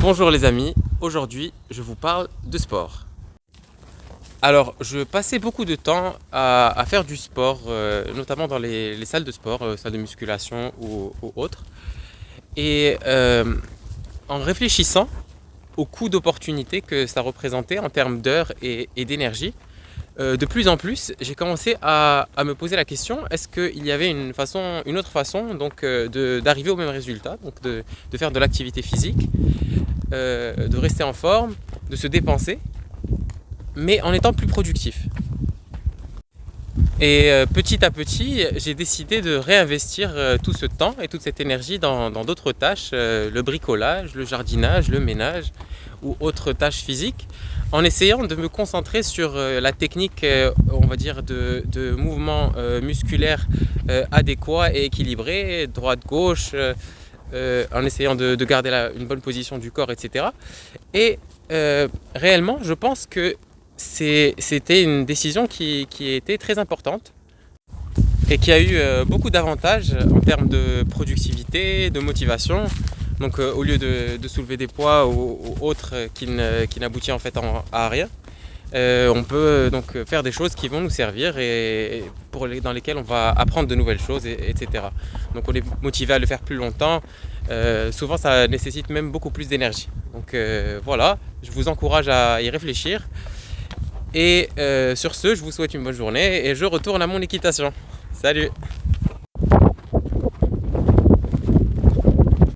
Bonjour les amis, aujourd'hui je vous parle de sport. Alors je passais beaucoup de temps à faire du sport, notamment dans les salles de sport, salles de musculation ou autres. Et en réfléchissant au coût d'opportunité que ça représentait en termes d'heures et d'énergie, de plus en plus j'ai commencé à me poser la question, est-ce qu'il y avait une autre façon donc, d'arriver au même résultat, donc de faire de l'activité physique, de rester en forme, de se dépenser, mais en étant plus productif. Et petit à petit, j'ai décidé de réinvestir tout ce temps et toute cette énergie dans d'autres tâches, le bricolage, le jardinage, le ménage ou autres tâches physiques, en essayant de me concentrer sur la technique, on va dire, de mouvements musculaires adéquats et équilibrés, droite-gauche, en essayant de garder une bonne position du corps, etc. Et réellement, je pense que c'était une décision qui était très importante et qui a eu beaucoup d'avantages en termes de productivité, de motivation. Donc au lieu de soulever des poids ou autres qui n'aboutit en fait à rien, on peut donc faire des choses qui vont nous servir et dans lesquelles on va apprendre de nouvelles choses, etc. Donc on est motivé à le faire plus longtemps. Souvent ça nécessite même beaucoup plus d'énergie. Donc voilà, je vous encourage à y réfléchir. Et sur ce, je vous souhaite une bonne journée et je retourne à mon équitation. Salut!